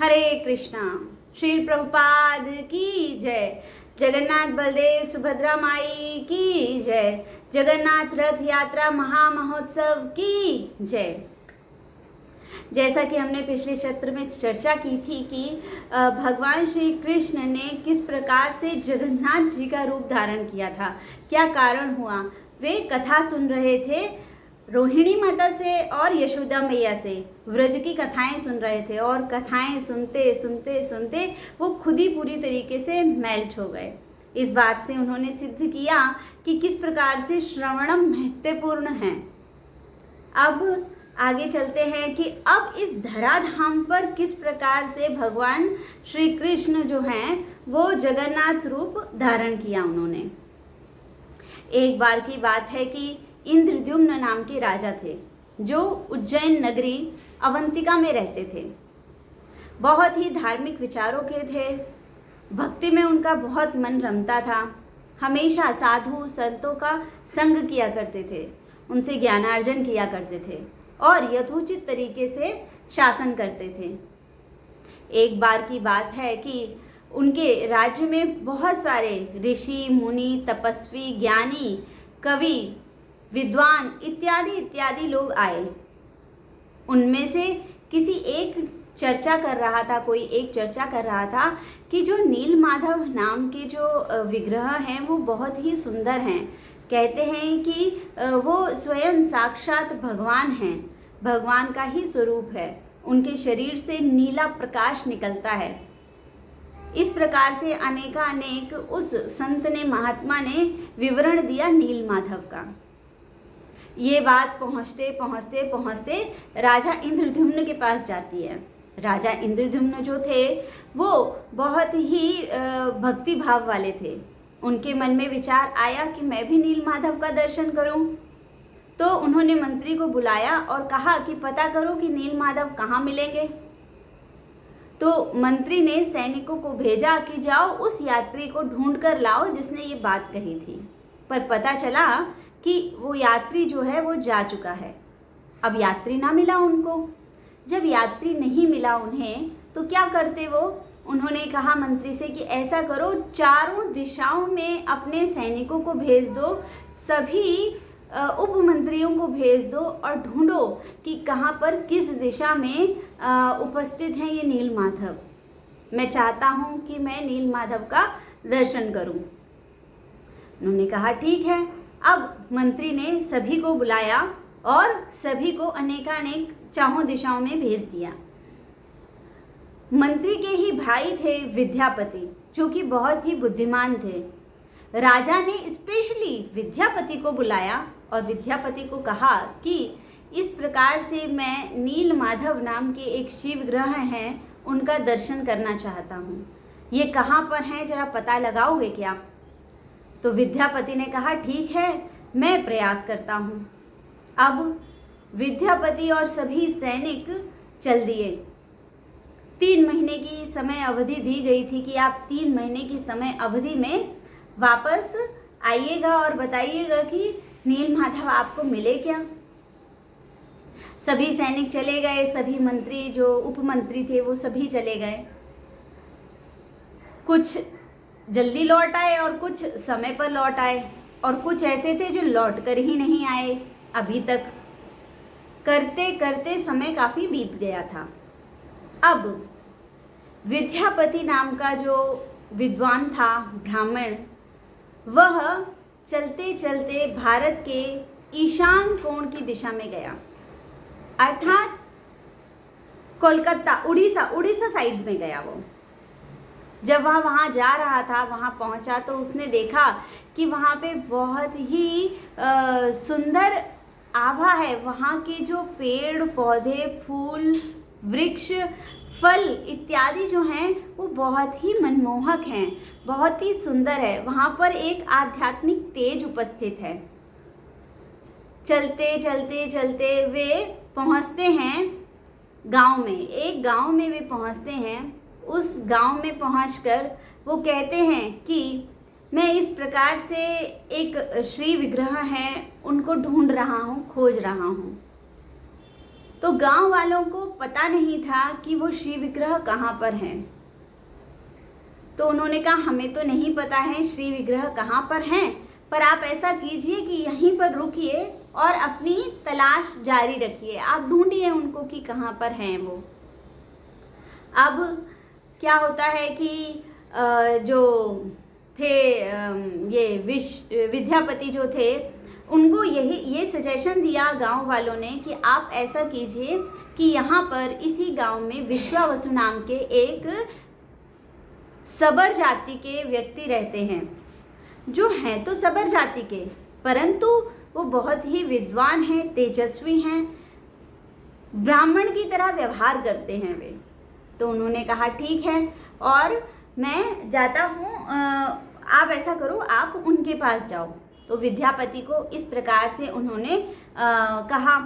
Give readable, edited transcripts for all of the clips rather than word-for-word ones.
हरे कृष्णा। श्री प्रभुपाद की जय। जगन्नाथ बलदेव सुभद्रा माई की जय। जगन्नाथ रथ यात्रा महामहोत्सव की जय। जैसा कि हमने पिछले सत्र में चर्चा की थी कि भगवान श्री कृष्ण ने किस प्रकार से जगन्नाथ जी का रूप धारण किया था, क्या कारण हुआ। वे कथा सुन रहे थे रोहिणी माता से और यशोदा मैया से, व्रज की कथाएं सुन रहे थे और कथाएं सुनते सुनते सुनते वो खुद ही पूरी तरीके से मैल्ट हो गए। इस बात से उन्होंने सिद्ध किया कि किस प्रकार से श्रवणम महत्वपूर्ण है। अब आगे चलते हैं कि अब इस धराधाम पर किस प्रकार से भगवान श्री कृष्ण जो हैं वो जगन्नाथ रूप धारण किया उन्होंने। एक बार की बात है कि इंद्रद्युम्न नाम के राजा थे जो उज्जैन नगरी अवंतिका में रहते थे। बहुत ही धार्मिक विचारों के थे, भक्ति में उनका बहुत मन रमता था। हमेशा साधु संतों का संग किया करते थे, उनसे ज्ञानार्जन किया करते थे और यथोचित तरीके से शासन करते थे। एक बार की बात है कि उनके राज्य में बहुत सारे ऋषि मुनि तपस्वी ज्ञानी कवि विद्वान इत्यादि इत्यादि लोग आए। उनमें से किसी एक चर्चा कर रहा था, कोई एक चर्चा कर रहा था कि जो नीलमाधव नाम के जो विग्रह हैं वो बहुत ही सुंदर हैं। कहते हैं कि वो स्वयं साक्षात भगवान हैं, भगवान का ही स्वरूप है, उनके शरीर से नीला प्रकाश निकलता है। इस प्रकार से अनेकानेक उस संत ने महात्मा ने विवरण दिया नीलमाधव का। ये बात पहुँचते पहुँचते पहुँचते राजा इंद्रद्युम्न के पास जाती है। राजा इंद्रद्युम्न जो थे वो बहुत ही भक्ति भाव वाले थे। उनके मन में विचार आया कि मैं भी नीलमाधव का दर्शन करूं। तो उन्होंने मंत्री को बुलाया और कहा कि पता करो कि नीलमाधव कहाँ मिलेंगे। तो मंत्री ने सैनिकों को भेजा कि जाओ उस यात्री को ढूंढ कर लाओ जिसने ये बात कही थी। पर पता चला कि वो यात्री जो है वो जा चुका है। अब यात्री ना मिला उनको। जब यात्री नहीं मिला उन्हें तो क्या करते वो। उन्होंने कहा मंत्री से कि ऐसा करो, चारों दिशाओं में अपने सैनिकों को भेज दो, सभी उप मंत्रियों को भेज दो और ढूंढो कि कहाँ पर किस दिशा में उपस्थित हैं ये नीलमाधव। मैं चाहता हूँ कि मैं नीलमाधव का दर्शन करूँ। उन्होंने कहा ठीक है। अब मंत्री ने सभी को बुलाया और सभी को अनेकानेक चारों दिशाओं में भेज दिया। मंत्री के ही भाई थे विद्यापति, जो कि बहुत ही बुद्धिमान थे। राजा ने स्पेशली विद्यापति को बुलाया और विद्यापति को कहा कि इस प्रकार से मैं नीलमाधव नाम के एक शिव ग्रह हैं उनका दर्शन करना चाहता हूँ। ये कहाँ पर हैं जरा पता लगाओगे क्या। तो विद्यापति ने कहा ठीक है, मैं प्रयास करता हूँ। अब विद्यापति और सभी सैनिक चल दिए। 3 महीने की समय अवधि दी गई थी कि आप 3 महीने की समय अवधि में वापस आइएगा और बताइएगा कि नीलमाधव आपको मिले क्या। सभी सैनिक चले गए, सभी मंत्री जो उपमंत्री थे वो सभी चले गए। कुछ जल्दी लौट आए और कुछ समय पर लौट आए और कुछ ऐसे थे जो लौट कर ही नहीं आए अभी तक। करते करते समय काफ़ी बीत गया था। अब विद्यापति नाम का जो विद्वान था ब्राह्मण, वह चलते चलते भारत के ईशान कोण की दिशा में गया, अर्थात कोलकाता उड़ीसा साइड में गया वो। जब वह वहाँ जा रहा था, वहाँ पहुँचा तो उसने देखा कि वहाँ पे बहुत ही सुंदर आभा है। वहाँ के जो पेड़ पौधे फूल वृक्ष फल इत्यादि जो हैं वो बहुत ही मनमोहक हैं, बहुत ही सुंदर है। वहाँ पर एक आध्यात्मिक तेज उपस्थित है। चलते चलते चलते वे पहुँचते हैं गांव में। एक गांव में वे पहुँचते हैं। उस गांव में पहुंचकर वो कहते हैं कि मैं इस प्रकार से एक श्री विग्रह हैं उनको ढूंढ रहा हूँ, खोज रहा हूँ। तो गांव वालों को पता नहीं था कि वो श्री विग्रह कहाँ पर हैं। तो उन्होंने कहा हमें तो नहीं पता है श्री विग्रह कहाँ पर हैं, पर आप ऐसा कीजिए कि यहीं पर रुकिए और अपनी तलाश जारी रखिए, आप ढूंढिए उनको कि कहाँ पर हैं वो। अब क्या होता है कि जो थे ये विद्यापति जो थे, उनको ये सजेशन दिया गांव वालों ने कि आप ऐसा कीजिए कि यहाँ पर इसी गांव में विश्वावसु नाम के एक सबर जाति के व्यक्ति रहते हैं, जो हैं तो सबर जाति के, परंतु वो बहुत ही विद्वान हैं, तेजस्वी हैं, ब्राह्मण की तरह व्यवहार करते हैं वे। तो उन्होंने कहा ठीक है और मैं जाता हूँ, आप ऐसा करो आप उनके पास जाओ। तो विद्यापति को इस प्रकार से उन्होंने कहा।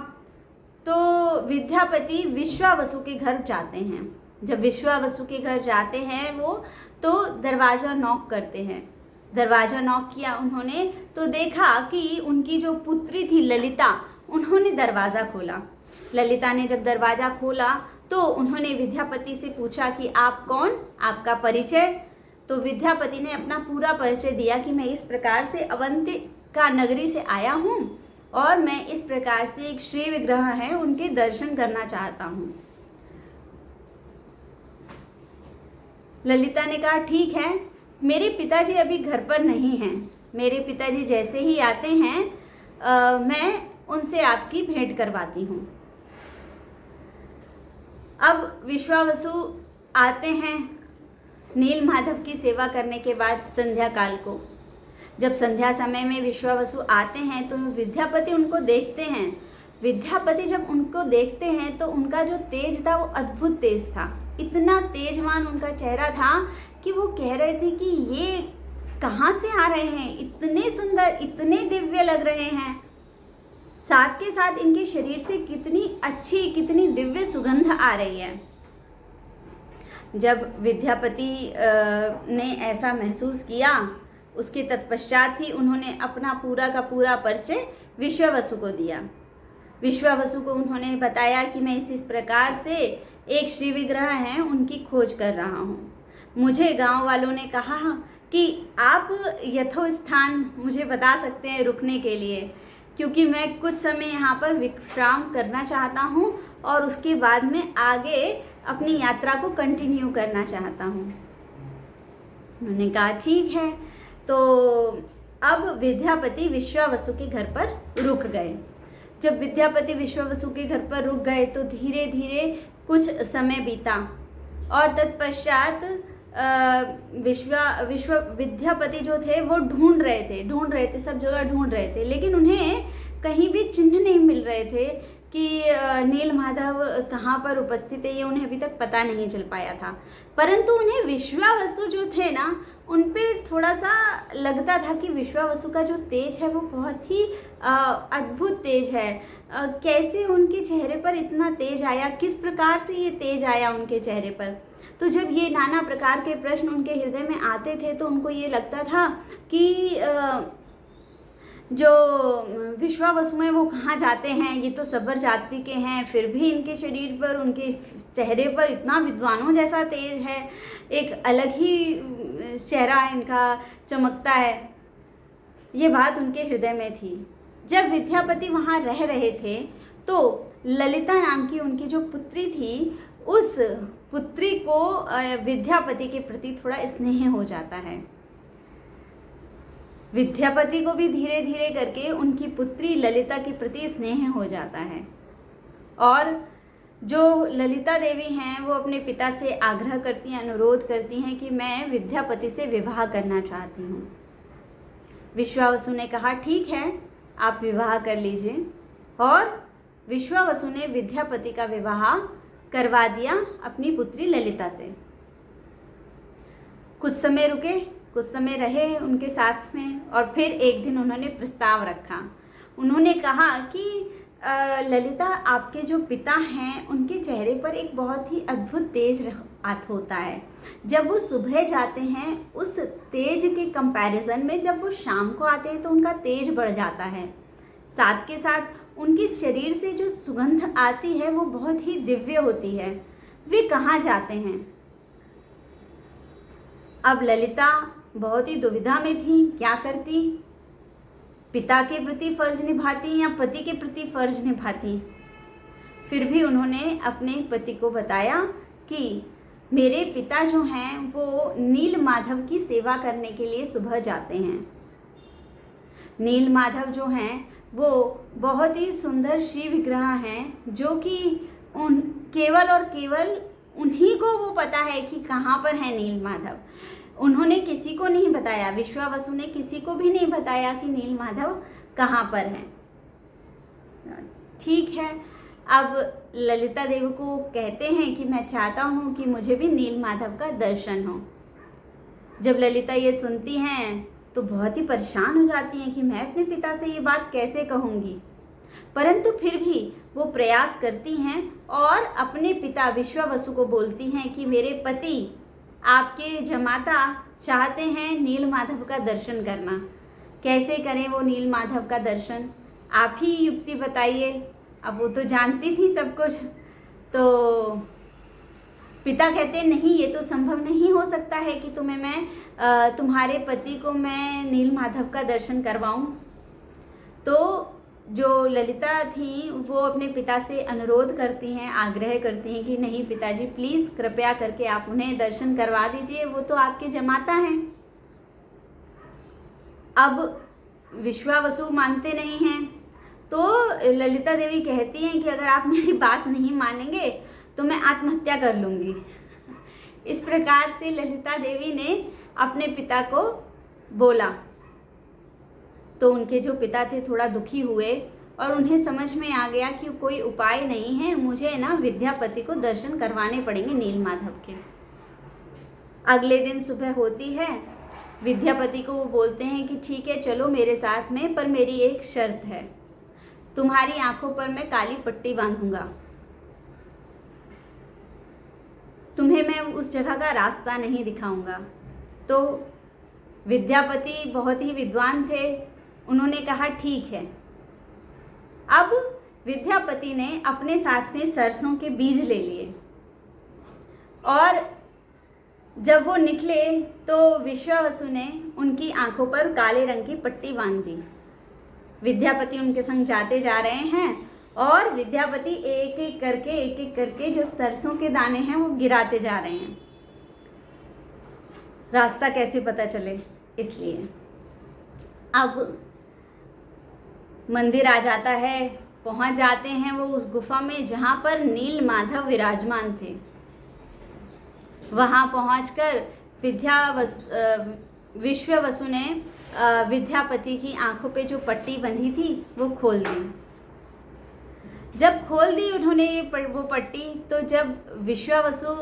तो विद्यापति विश्वावसु के घर जाते हैं। जब विश्वावसु के घर जाते हैं वो, तो दरवाज़ा नॉक करते हैं। दरवाज़ा नॉक किया उन्होंने, तो देखा कि उनकी जो पुत्री थी ललिता, उन्होंने दरवाज़ा खोला। ललिता ने जब दरवाज़ा खोला तो उन्होंने विद्यापति से पूछा कि आप कौन, आपका परिचय। तो विद्यापति ने अपना पूरा परिचय दिया कि मैं इस प्रकार से अवंतिका नगरी से आया हूँ और मैं इस प्रकार से एक श्री विग्रह है उनके दर्शन करना चाहता हूँ। ललिता ने कहा ठीक है, मेरे पिताजी अभी घर पर नहीं हैं, मेरे पिताजी जैसे ही आते हैं मैं उनसे आपकी भेंट करवाती हूँ। अब विश्वावसु आते हैं नील माधव की सेवा करने के बाद संध्या काल को। जब संध्या समय में विश्वावसु आते हैं तो विद्यापति उनको देखते हैं। विद्यापति जब उनको देखते हैं तो उनका जो तेज था वो अद्भुत तेज था, इतना तेजवान उनका चेहरा था कि वो कह रहे थे कि ये कहाँ से आ रहे हैं, इतने सुंदर, इतने दिव्य लग रहे हैं। साथ के साथ इनके शरीर से कितनी अच्छी, कितनी दिव्य सुगंध आ रही है। जब विद्यापति ने ऐसा महसूस किया, उसके तत्पश्चात ही उन्होंने अपना पूरा का पूरा परिचय विश्वावसु को दिया। विश्वावसु को उन्होंने बताया कि मैं इस प्रकार से एक श्री विग्रह हैं उनकी खोज कर रहा हूँ। मुझे गांव वालों ने कहा कि आप यथोस्थान मुझे बता सकते हैं रुकने के लिए, क्योंकि मैं कुछ समय यहाँ पर विश्राम करना चाहता हूँ और उसके बाद में आगे अपनी यात्रा को कंटिन्यू करना चाहता हूँ। उन्होंने कहा ठीक है। तो अब विद्यापति विश्वावसु के घर पर रुक गए। जब विद्यापति विश्वावसु के घर पर रुक गए तो धीरे धीरे कुछ समय बीता और तत्पश्चात विद्यापति जो थे वो ढूंढ रहे थे, सब जगह ढूंढ रहे थे, लेकिन उन्हें कहीं भी चिन्ह नहीं मिल रहे थे कि नील माधव कहाँ पर उपस्थित है, ये उन्हें अभी तक पता नहीं चल पाया था। परंतु उन्हें विश्वावसु जो थे ना, उन पे थोड़ा सा लगता था कि विश्वावसु का जो तेज है वो बहुत ही अद्भुत तेज है। कैसे उनके चेहरे पर इतना तेज आया, किस प्रकार से ये तेज आया उनके चेहरे पर। तो जब ये नाना प्रकार के प्रश्न उनके हृदय में आते थे तो उनको ये लगता था कि जो विश्वावसु हैं वो कहाँ जाते हैं, ये तो सबर जाति के हैं, फिर भी इनके शरीर पर, उनके चेहरे पर इतना विद्वानों जैसा तेज है, एक अलग ही चेहरा इनका चमकता है। ये बात उनके हृदय में थी। जब विद्यापति वहाँ रह रहे थे तो ललिता नाम की उनकी जो पुत्री थी, उस पुत्री को विद्यापति के प्रति थोड़ा स्नेह हो जाता है। विद्यापति को भी धीरे धीरे करके उनकी पुत्री ललिता के प्रति स्नेह हो जाता है और जो ललिता देवी हैं वो अपने पिता से आग्रह करती हैं, अनुरोध करती हैं कि मैं विद्यापति से विवाह करना चाहती हूँ। विश्वावसु ने कहा ठीक है, आप विवाह कर लीजिए और विश्वावसु ने विद्यापति का विवाह करवा दिया अपनी पुत्री ललिता से। कुछ समय रुके, कुछ समय रहे उनके साथ में और फिर एक दिन उन्होंने प्रस्ताव रखा। उन्होंने कहा कि ललिता, आपके जो पिता हैं उनके चेहरे पर एक बहुत ही अद्भुत तेज होता है। जब वो सुबह जाते हैं उस तेज के कंपैरिजन में जब वो शाम को आते हैं तो उनका तेज बढ़ जाता है। साथ के साथ उनके शरीर से जो सुगंध आती है वो बहुत ही दिव्य होती है। वे कहाँ जाते हैं? अब ललिता बहुत ही दुविधा में थी, क्या करती? पिता के प्रति फर्ज निभाती या पति के प्रति फर्ज निभाती? फिर भी उन्होंने अपने पति को बताया कि मेरे पिता जो हैं वो नील माधव की सेवा करने के लिए सुबह जाते हैं। नील माधव जो हैं वो बहुत ही सुंदर श्री विग्रह हैं, जो कि केवल और केवल उन्हीं को वो पता है कि कहाँ पर है नील माधव। उन्होंने किसी को नहीं बताया, विश्वावसु ने किसी को भी नहीं बताया कि नील माधव कहाँ पर हैं। ठीक है, अब ललिता देवी को कहते हैं कि मैं चाहता हूँ कि मुझे भी नील माधव का दर्शन हो। जब ललिता ये सुनती हैं तो बहुत ही परेशान हो जाती हैं कि मैं अपने पिता से ये बात कैसे कहूँगी, परंतु फिर भी वो प्रयास करती हैं और अपने पिता विश्वावसु को बोलती हैं कि मेरे पति आपके जमाता चाहते हैं नील माधव का दर्शन करना। कैसे करें वो नील माधव का दर्शन? आप ही युक्ति बताइए। अब वो तो जानती थी सब कुछ। तो पिता कहते नहीं, ये तो संभव नहीं हो सकता है कि तुम्हारे पति को मैं नील माधव का दर्शन करवाऊं। तो जो ललिता थी वो अपने पिता से अनुरोध करती हैं, आग्रह करती हैं कि नहीं पिताजी, प्लीज़ कृपया करके आप उन्हें दर्शन करवा दीजिए, वो तो आपके जमाता हैं। अब विश्वावसु मानते नहीं हैं, तो ललिता देवी कहती हैं कि अगर आप मेरी बात नहीं मानेंगे तो मैं आत्महत्या कर लूँगी। इस प्रकार से ललिता देवी ने अपने पिता को बोला। तो उनके जो पिता थे थोड़ा दुखी हुए और उन्हें समझ में आ गया कि कोई उपाय नहीं है, मुझे ना विद्यापति को दर्शन करवाने पड़ेंगे नील माधव के। अगले दिन सुबह होती है, विद्यापति को वो बोलते हैं कि ठीक है चलो मेरे साथ में, पर मेरी एक शर्त है, तुम्हारी आंखों पर मैं काली पट्टी बांधूंगा, तुम्हें मैं उस जगह का रास्ता नहीं दिखाऊंगा। तो विद्यापति बहुत ही विद्वान थे, उन्होंने कहा ठीक है। अब विद्यापति ने अपने साथ में सरसों के बीज ले लिए और जब वो निकले तो विश्वावसु ने उनकी आंखों पर काले रंग की पट्टी बांध दी। विद्यापति उनके संग जाते जा रहे हैं और विद्यापति एक एक करके जो सरसों के दाने हैं वो गिराते जा रहे हैं। रास्ता कैसे पता चले, इसलिए अब मंदिर आ जाता है, पहुंच जाते हैं वो उस गुफा में जहां पर नील माधव विराजमान थे। वहां पहुंचकर विश्वावसु ने विद्यापति की आंखों पे जो पट्टी बंधी थी वो खोल दी। जब खोल दी उन्होंने वो पट्टी, तो जब विश्वावसु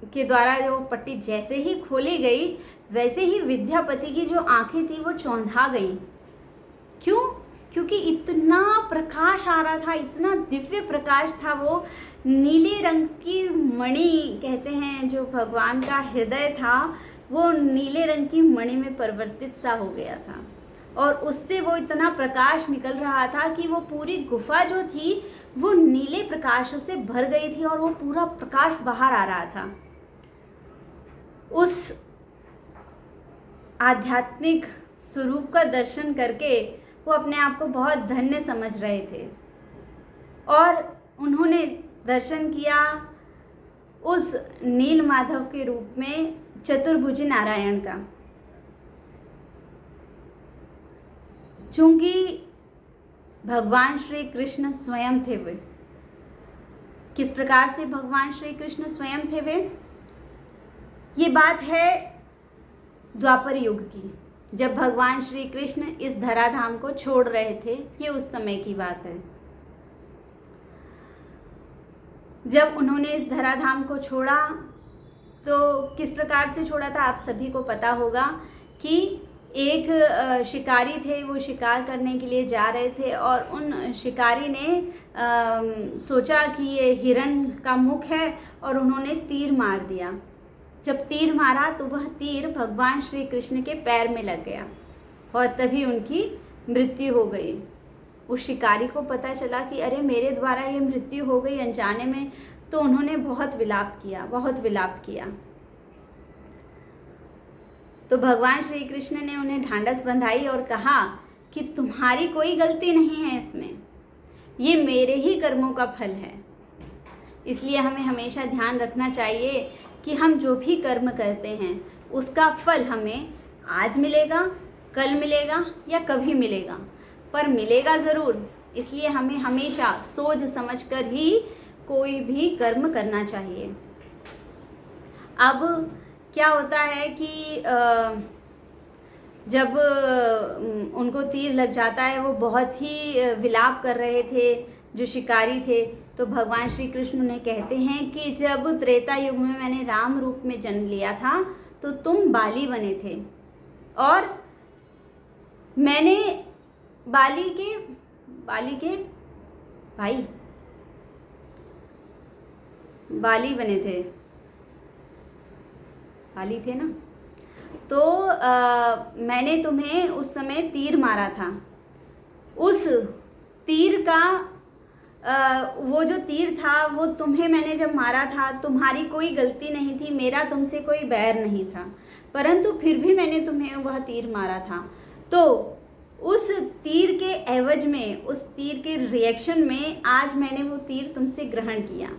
के द्वारा जो पट्टी जैसे ही खोली गई वैसे ही विद्यापति की जो आंखें थी वो चौंधा गई। क्यों? क्योंकि इतना प्रकाश आ रहा था, इतना दिव्य प्रकाश था। वो नीले रंग की मणि कहते हैं, जो भगवान का हृदय था वो नीले रंग की मणि में परिवर्तित सा हो गया था और उससे वो इतना प्रकाश निकल रहा था कि वो पूरी गुफा जो थी वो नीले प्रकाश से भर गई थी और वो पूरा प्रकाश बाहर आ रहा था। उस आध्यात्मिक स्वरूप का दर्शन करके वो अपने आप को बहुत धन्य समझ रहे थे और उन्होंने दर्शन किया उस नील माधव के रूप में चतुर्भुज नारायण का। चूंकि भगवान श्री कृष्ण स्वयं थे वे। किस प्रकार से भगवान श्री कृष्ण स्वयं थे वे? ये बात है द्वापर युग की, जब भगवान श्री कृष्ण इस धराधाम को छोड़ रहे थे। ये उस समय की बात है। जब उन्होंने इस धराधाम को छोड़ा तो किस प्रकार से छोड़ा था आप सभी को पता होगा कि एक शिकारी थे, वो शिकार करने के लिए जा रहे थे और उन शिकारी ने सोचा कि ये हिरण का मुख है और उन्होंने तीर मार दिया। जब तीर मारा तो वह तीर भगवान श्री कृष्ण के पैर में लग गया और तभी उनकी मृत्यु हो गई। उस शिकारी को पता चला कि अरे मेरे द्वारा ये मृत्यु हो गई अनजाने में, तो उन्होंने बहुत विलाप किया, बहुत विलाप किया। तो भगवान श्री कृष्ण ने उन्हें ढांढस बंधाई और कहा कि तुम्हारी कोई गलती नहीं है इसमें, ये मेरे ही कर्मों का फल है। इसलिए हमें हमेशा ध्यान रखना चाहिए कि हम जो भी कर्म करते हैं उसका फल हमें आज मिलेगा, कल मिलेगा या कभी मिलेगा, पर मिलेगा ज़रूर। इसलिए हमें हमेशा सोच समझ कर ही कोई भी कर्म करना चाहिए। अब क्या होता है कि जब उनको तीर लग जाता है, वो बहुत ही विलाप कर रहे थे जो शिकारी थे, तो भगवान श्री कृष्ण उन्हें कहते हैं कि जब त्रेता युग में मैंने राम रूप में जन्म लिया था तो तुम बाली बने थे, और मैंने बाली के भाई बाली बने थे, बाली थे ना, तो मैंने तुम्हें उस समय तीर मारा था। उस तीर का वो जो तीर था वो तुम्हें मैंने जब मारा था, तुम्हारी कोई गलती नहीं थी, मेरा तुमसे कोई बैर नहीं था, परंतु फिर भी मैंने तुम्हें वह तीर मारा था। तो उस तीर के एवज में, उस तीर के रिएक्शन में आज मैंने वो तीर तुमसे ग्रहण किया,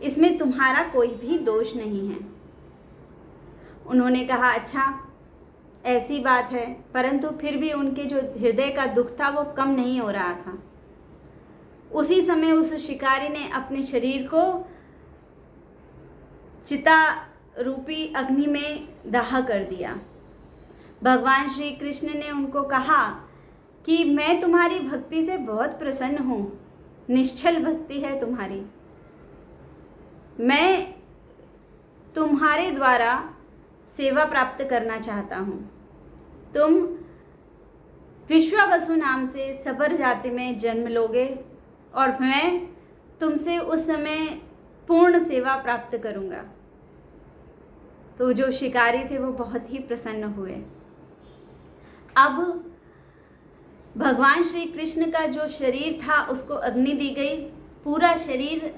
इसमें तुम्हारा कोई भी दोष नहीं है। उन्होंने कहा अच्छा ऐसी बात है, परंतु फिर भी उनके जो हृदय का दुख था वो कम नहीं हो रहा था। उसी समय उस शिकारी ने अपने शरीर को चिता रूपी अग्नि में दाह कर दिया। भगवान श्री कृष्ण ने उनको कहा कि मैं तुम्हारी भक्ति से बहुत प्रसन्न हूँ, निश्चल भक्ति है तुम्हारी, मैं तुम्हारे द्वारा सेवा प्राप्त करना चाहता हूँ। तुम विश्वावसु नाम से सबर जाति में जन्म लोगे और मैं तुमसे उस समय पूर्ण सेवा प्राप्त करूँगा। तो जो शिकारी थे वो बहुत ही प्रसन्न हुए। अब भगवान श्री कृष्ण का जो शरीर था उसको अग्नि दी गई, पूरा शरीर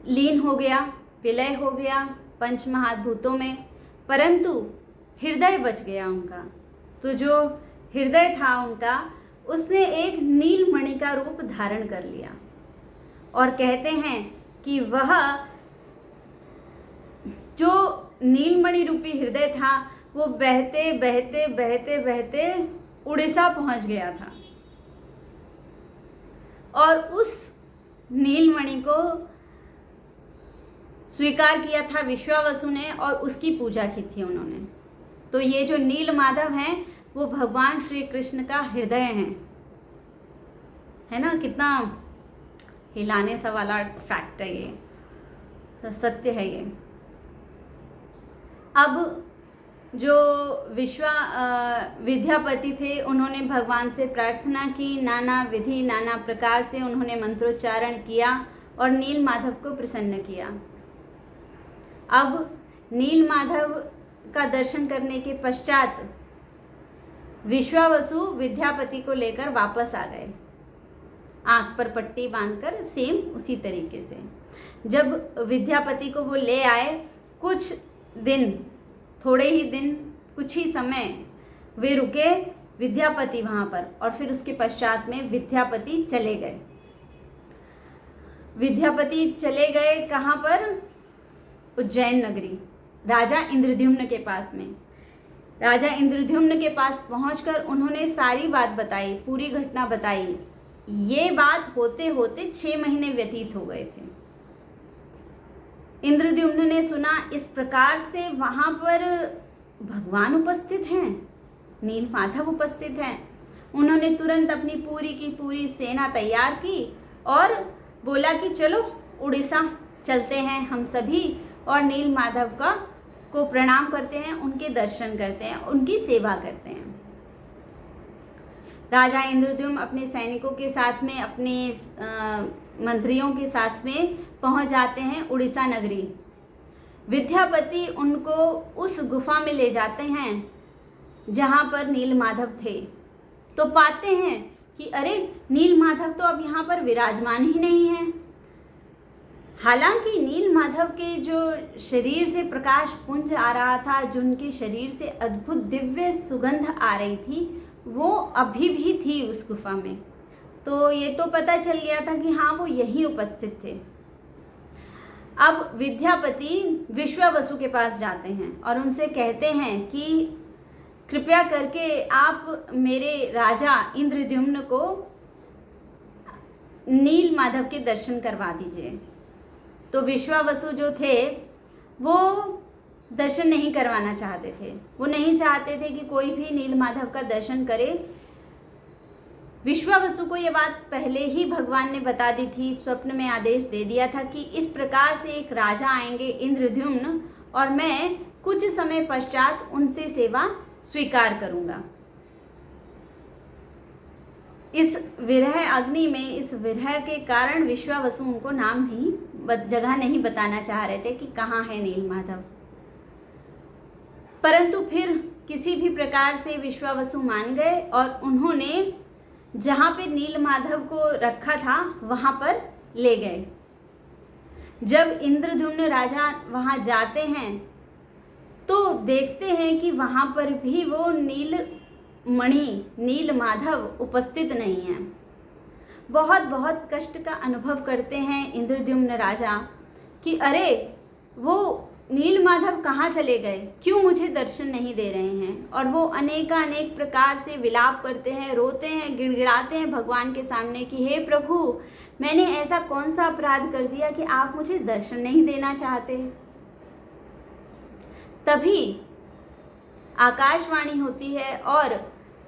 लीन हो गया, विलय हो गया पंच महाभूतों में, परंतु हृदय बच गया उनका। तो जो हृदय था उनका, उसने एक नीलमणि का रूप धारण कर लिया, और कहते हैं कि वह जो नीलमणि रूपी हृदय था वो बहते बहते बहते बहते उड़ीसा पहुंच गया था, और उस नीलमणि को स्वीकार किया था विश्वावसु ने और उसकी पूजा की थी उन्होंने। तो ये जो नील माधव हैं वो भगवान श्री कृष्ण का हृदय है ना। कितना हिलाने सा वाला फैक्ट है ये, सत्य है ये। अब जो विद्यापति थे उन्होंने भगवान से प्रार्थना की, नाना विधि नाना प्रकार से उन्होंने मंत्रोच्चारण किया और नील माधव को प्रसन्न किया। अब नील माधव का दर्शन करने के पश्चात विश्वावसु विद्यापति को लेकर वापस आ गए, आंख पर पट्टी बांधकर, सेम उसी तरीके से। जब विद्यापति को वो ले आए, कुछ दिन, थोड़े ही दिन, कुछ ही समय वे रुके विद्यापति वहाँ पर, और फिर उसके पश्चात में विद्यापति चले गए। विद्यापति चले गए कहाँ पर? उज्जैन नगरी, राजा इंद्रद्युम्न के पास में। राजा इंद्रद्युम्न के पास पहुंचकर उन्होंने सारी बात बताई, पूरी घटना बताई। ये बात होते होते 6 महीने व्यतीत हो गए थे। इंद्रद्युम्न ने सुना इस प्रकार से वहाँ पर भगवान उपस्थित हैं, नील माधव उपस्थित हैं। उन्होंने तुरंत अपनी पूरी की पूरी सेना तैयार की और बोला कि चलो उड़ीसा चलते हैं हम सभी, और नील माधव को प्रणाम करते हैं, उनके दर्शन करते हैं, उनकी सेवा करते हैं। राजा इंद्रद्युम्न अपने सैनिकों के साथ में, अपने मंत्रियों के साथ में पहुंच जाते हैं उड़ीसा नगरी। विद्यापति उनको उस गुफा में ले जाते हैं जहां पर नील माधव थे। तो पाते हैं कि अरे नीलमाधव तो अब यहाँ पर विराजमान ही नहीं है। हालांकि नीलमाधव के जो शरीर से प्रकाश पुंज आ रहा था, जो उनके शरीर से अद्भुत दिव्य सुगंध आ रही थी, वो अभी भी थी उस गुफा में। तो ये तो पता चल गया था कि हाँ, वो यहीं उपस्थित थे। अब विद्यापति विश्वावसु के पास जाते हैं और उनसे कहते हैं कि कृपया करके आप मेरे राजा इंद्रद्युम्न को नीलमाधव के दर्शन करवा दीजिए। तो विश्वावसु जो थे वो दर्शन नहीं करवाना चाहते थे। वो नहीं चाहते थे कि कोई भी नीलमाधव का दर्शन करे। विश्वावसु को ये बात पहले ही भगवान ने बता दी थी, स्वप्न में आदेश दे दिया था कि इस प्रकार से एक राजा आएंगे इंद्रद्युम्न, और मैं कुछ समय पश्चात उनसे सेवा स्वीकार करूंगा। इस विरह अग्नि में, इस विरह के कारण विश्वावसु उनको नाम नहीं, जगह नहीं बताना चाह रहे थे कि कहाँ है नीलमाधव। परंतु फिर किसी भी प्रकार से विश्वावसु मान गए और उन्होंने जहाँ पे नीलमाधव को रखा था वहाँ पर ले गए। जब इंद्रद्युम्न राजा वहाँ जाते हैं तो देखते हैं कि वहाँ पर भी वो नीलमाधव उपस्थित नहीं है। बहुत बहुत कष्ट का अनुभव करते हैं इंद्रद्युम्न राजा कि अरे वो नीलमाधव कहाँ चले गए, क्यों मुझे दर्शन नहीं दे रहे हैं। और वो अनेक प्रकार से विलाप करते हैं, रोते हैं, गिड़गिड़ाते हैं भगवान के सामने कि हे प्रभु, मैंने ऐसा कौन सा अपराध कर दिया कि आप मुझे दर्शन नहीं देना चाहते। तभी आकाशवाणी होती है और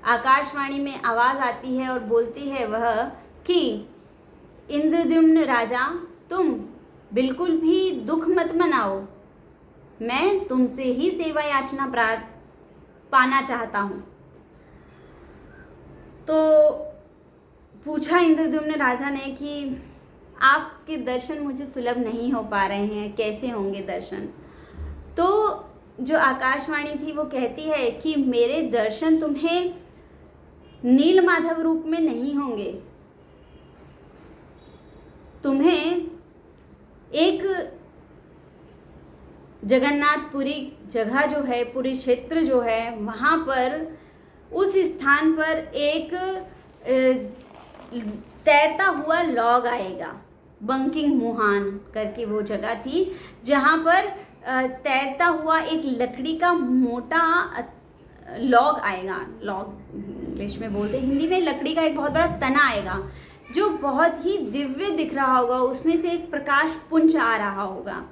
आकाशवाणी में आवाज़ आती है और बोलती है वह कि इंद्रद्युम्न राजा, तुम बिल्कुल भी दुख मत मनाओ, मैं तुमसे ही सेवा याचना पाना चाहता हूँ। तो पूछा इंद्रद्युम्न राजा ने कि आपके दर्शन मुझे सुलभ नहीं हो पा रहे हैं, कैसे होंगे दर्शन। तो जो आकाशवाणी थी वो कहती है कि मेरे दर्शन तुम्हें नीलमाधव रूप में नहीं होंगे, तुम्हें एक जगन्नाथपुरी जगह जो है, पूरी क्षेत्र जो है, वहाँ पर उस स्थान पर एक तैरता हुआ लॉग आएगा। बंकिंग मुहान करके वो जगह थी जहाँ पर तैरता हुआ एक लकड़ी का मोटा लॉग आएगा। लॉग इंग्लिश में बोलते, हिंदी में लकड़ी का एक बहुत बड़ा तना आएगा जो बहुत ही दिव्य दिख रहा होगा, उसमें से एक प्रकाश पुंज आ रहा होगा।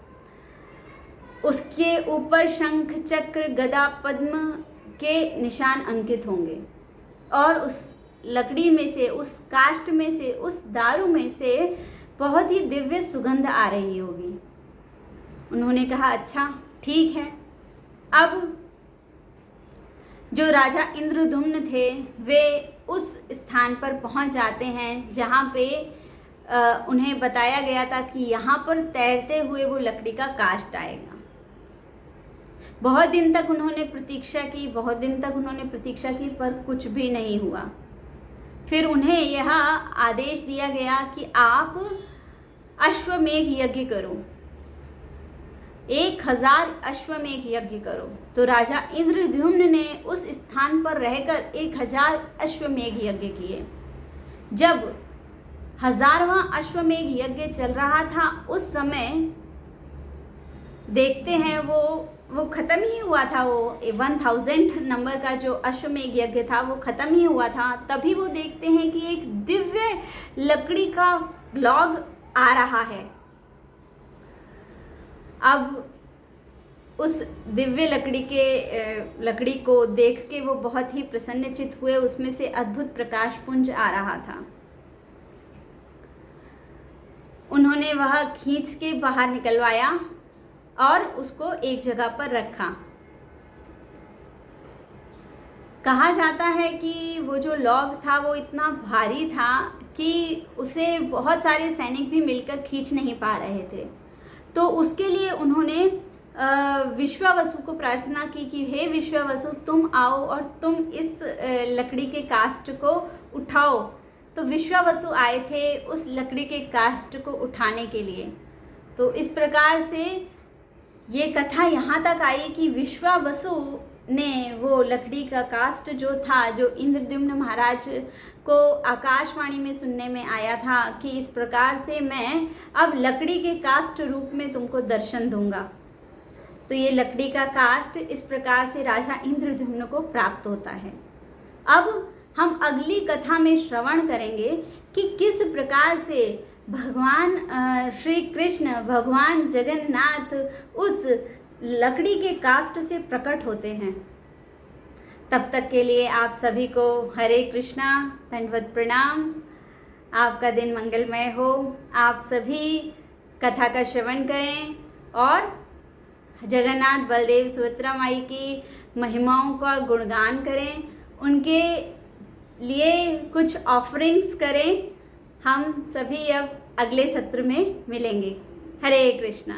उसके ऊपर शंख, चक्र, गदा, पद्म के निशान अंकित होंगे और उस लकड़ी में से, उस काष्ठ में से, उस दारू में से बहुत ही दिव्य सुगंध आ रही होगी। उन्होंने कहा अच्छा ठीक है। अब जो राजा इंद्रद्युम्न थे वे उस स्थान पर पहुंच जाते हैं जहां पे उन्हें बताया गया था कि यहाँ पर तैरते हुए वो लकड़ी का काष्ठ आएगा। बहुत दिन तक उन्होंने प्रतीक्षा की, पर कुछ भी नहीं हुआ। फिर उन्हें यह आदेश दिया गया कि आप अश्वमेघ यज्ञ करो, 1000 अश्वमेघ यज्ञ करो। तो राजा इंद्रद्युम्न ने उस स्थान पर रहकर 1000 अश्वमेघ यज्ञ किए। जब 1000वां अश्वमेघ यज्ञ चल रहा था उस समय देखते हैं वो ख़त्म ही हुआ था। वो 1000 नंबर का जो अश्वमेघ यज्ञ था वो ख़त्म ही हुआ था। तभी वो देखते हैं कि एक दिव्य लकड़ी का लॉग आ रहा है। अब उस दिव्य लकड़ी को देख के वो बहुत ही प्रसन्नचित हुए। उसमें से अद्भुत प्रकाश पुंज आ रहा था। उन्होंने वह खींच के बाहर निकलवाया और उसको एक जगह पर रखा। कहा जाता है कि वो जो लॉग था वो इतना भारी था कि उसे बहुत सारे सैनिक भी मिलकर खींच नहीं पा रहे थे। तो उसके लिए उन्होंने विश्वावसु को प्रार्थना की कि हे विश्वावसु, तुम आओ और तुम इस लकड़ी के काष्ठ को उठाओ। तो विश्वावसु आए थे उस लकड़ी के काष्ठ को उठाने के लिए। तो इस प्रकार से ये कथा यहाँ तक आई कि विश्वावसु ने वो लकड़ी का काष्ठ जो था, जो इंद्रद्युम्न महाराज को आकाशवाणी में सुनने में आया था कि इस प्रकार से मैं अब लकड़ी के काष्ठ रूप में तुमको दर्शन दूंगा, तो ये लकड़ी का काष्ठ इस प्रकार से राजा इंद्रद्युम्न को प्राप्त होता है। अब हम अगली कथा में श्रवण करेंगे कि किस प्रकार से भगवान श्री कृष्ण, भगवान जगन्नाथ उस लकड़ी के काष्ठ से प्रकट होते हैं। तब तक के लिए आप सभी को हरे कृष्णा, दंडवत प्रणाम। आपका दिन मंगलमय हो। आप सभी कथा का श्रवण करें और जगन्नाथ बलदेव सुभद्रा माई की महिमाओं का गुणगान करें, उनके लिए कुछ ऑफरिंग्स करें। हम सभी अब अगले सत्र में मिलेंगे। हरे कृष्णा।